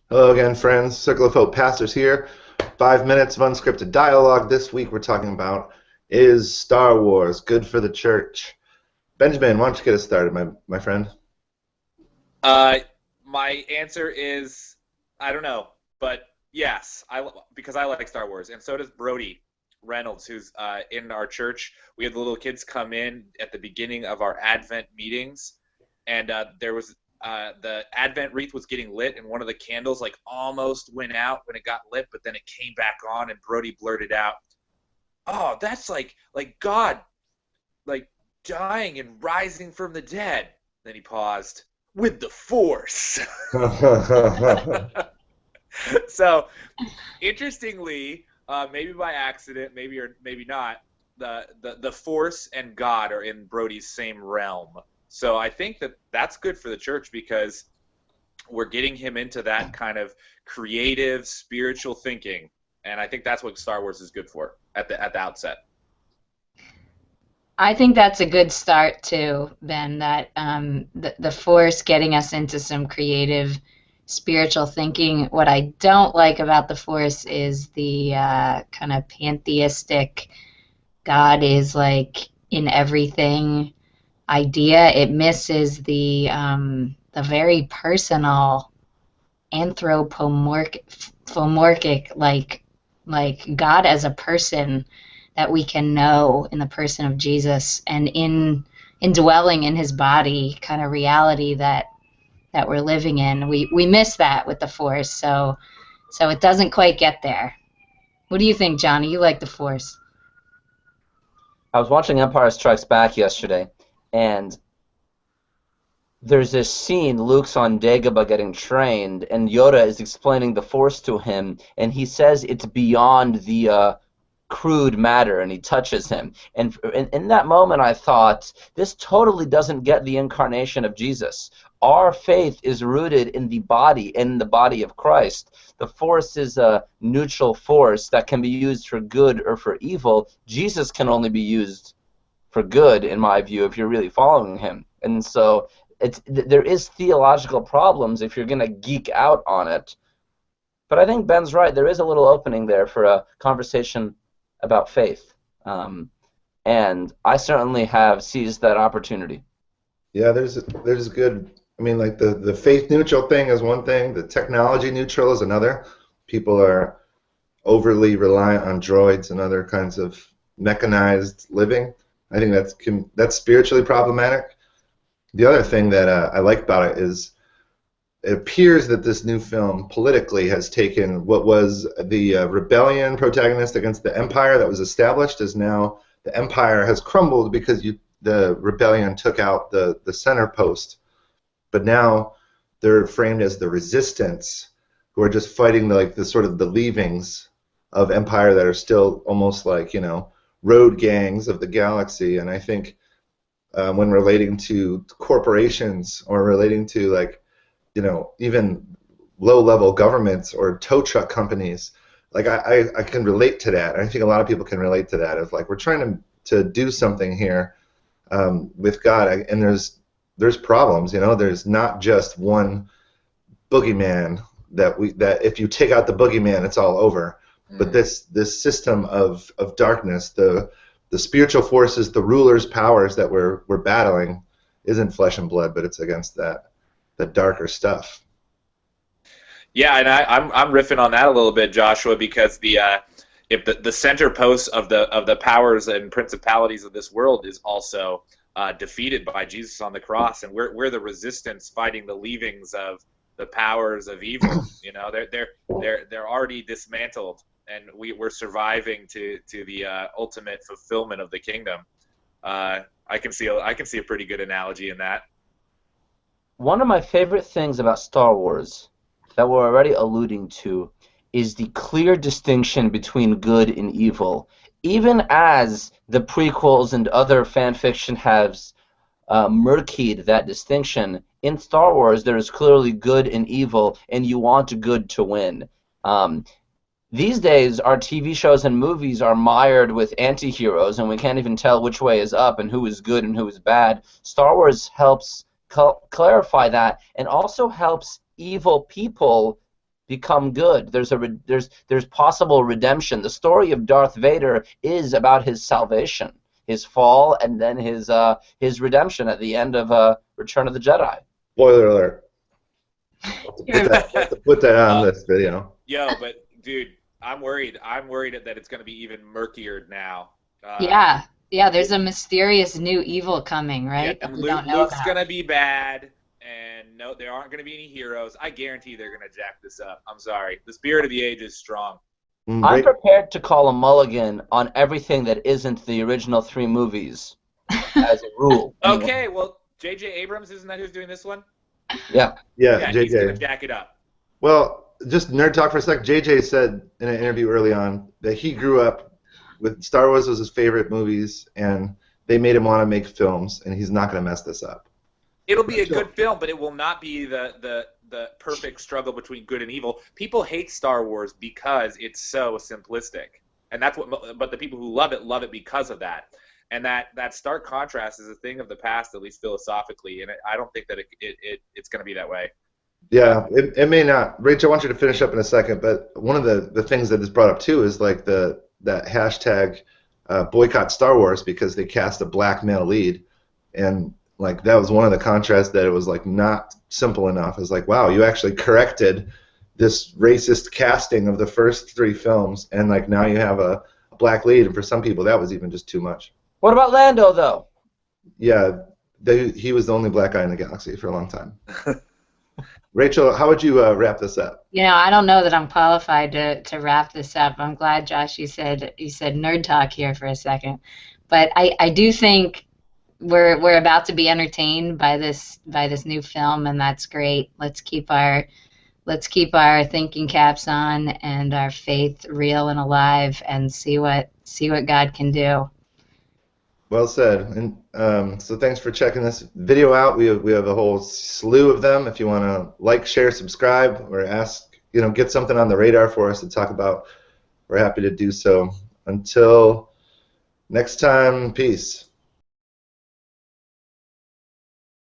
Hello again, friends. Circle of Hope Pastors here. 5 minutes of unscripted dialogue. This week we're talking about, is Star Wars good for the church? Benjamin, why don't you get us started, my friend? Uh, my answer is I don't know, but yes, because I like Star Wars, and so does Brody Reynolds, who's in our church. We had the little kids come in at the beginning of our Advent meetings, and there was the Advent wreath was getting lit, and one of the candles like almost went out when it got lit, but then it came back on, and Brody blurted out, "Oh, that's like God like dying and rising from the dead." Then he paused with the Force. So interestingly, maybe by accident, maybe or maybe not, the Force and God are in Brody's same realm. So I think that that's good for the church because we're getting him into that kind of creative, spiritual thinking, and I think that's what Star Wars is good for at the outset. I think that's a good start too, Ben, that the Force getting us into some creative spiritual thinking. What I don't like about the Force is the kind of pantheistic God is like in everything idea. It misses the very personal anthropomorphic like God as a person that we can know in the person of Jesus and in indwelling in his body kind of reality that we're living in. We miss that with the Force, so it doesn't quite get there. What do you think, Johnny? You like the Force? I was watching Empire Strikes Back yesterday, and there's this scene, Luke's on Dagobah getting trained, and Yoda is explaining the Force to him, and he says it's beyond the crude matter, and he touches him. And in that moment, I thought, this totally doesn't get the incarnation of Jesus. Our faith is rooted in the body of Christ. The Force is a neutral force that can be used for good or for evil. Jesus can only be used for good, in my view, if you're really following him. And so there is theological problems if you're going to geek out on it. But I think Ben's right. There is a little opening there for a conversation about faith. And I certainly have seized that opportunity. Yeah, there's good. I mean, like the faith neutral thing is one thing. The technology neutral is another. People are overly reliant on droids and other kinds of mechanized living. I think that's spiritually problematic. The other thing that I like about it is it appears that this new film politically has taken what was the rebellion protagonist against the empire that was established as now the empire has crumbled because the rebellion took out the center post. But now they're framed as the resistance who are just fighting the sort of the leavings of empire that are still almost like road gangs of the galaxy. And I think when relating to corporations or relating to even low-level governments or tow truck companies, like I can relate to that. I think a lot of people can relate to that. Of like we're trying to do something here with God, and there's problems. There's not just one boogeyman that if you take out the boogeyman, it's all over. But this system of darkness, the spiritual forces, the rulers' powers that we're battling, isn't flesh and blood, but it's against the darker stuff. Yeah, and I'm riffing on that a little bit, Joshua, because if the center post of the powers and principalities of this world is also defeated by Jesus on the cross, and we're the resistance fighting the leavings of the powers of evil. They're already dismantled, and we're surviving to the ultimate fulfillment of the kingdom. I can see a pretty good analogy in that. One of my favorite things about Star Wars that we're already alluding to is the clear distinction between good and evil. Even as the prequels and other fan fiction has murkied that distinction, in Star Wars there is clearly good and evil, and you want good to win. These days, our TV shows and movies are mired with anti-heroes, and we can't even tell which way is up and who is good and who is bad. Star Wars helps clarify that, and also helps evil people become good. There's possible redemption. The story of Darth Vader is about his salvation, his fall, and then his redemption at the end of Return of the Jedi. Spoiler alert. Put that on this video. Yo, but dude, I'm worried. I'm worried that it's going to be even murkier now. Yeah. There's a mysterious new evil coming, right? Yeah, and we don't know Luke's about. going to be bad, and no, there aren't going to be any heroes. I guarantee they're going to jack this up. I'm sorry. The spirit of the age is strong. I'm prepared to call a mulligan on everything that isn't the original 3 movies, as a rule. Okay, well, J.J. Abrams, isn't that who's doing this one? Yeah. Yeah, He's JJ. going to jack it up. Well, just nerd talk for a sec. JJ said in an interview early on that he grew up with Star Wars was his favorite movies, and they made him want to make films, and he's not going to mess this up. It'll be a good film, but it will not be the perfect struggle between good and evil. People hate Star Wars because it's so simplistic, and that's what. But the people who love it because of that. And that stark contrast is a thing of the past, at least philosophically, and I don't think that it's going to be that way. Yeah, it may not. Rachel, I want you to finish up in a second, but one of the things that is brought up too is like that hashtag boycott Star Wars because they cast a black male lead, and like that was one of the contrasts that it was like not simple enough. It's like, wow, you actually corrected this racist casting of the first 3 films, and like now you have a black lead, and for some people that was even just too much. What about Lando, though? Yeah, he was the only black guy in the galaxy for a long time. Rachel, how would you wrap this up? I don't know that I'm qualified to wrap this up. I'm glad, Josh, you said nerd talk here for a second, but I do think we're about to be entertained by this new film, and that's great. Let's keep our thinking caps on and our faith real and alive, and see what God can do. Well said. And so thanks for checking this video out. We have a whole slew of them. If you want to like, share, subscribe, or ask, get something on the radar for us to talk about, we're happy to do so. Until next time, peace.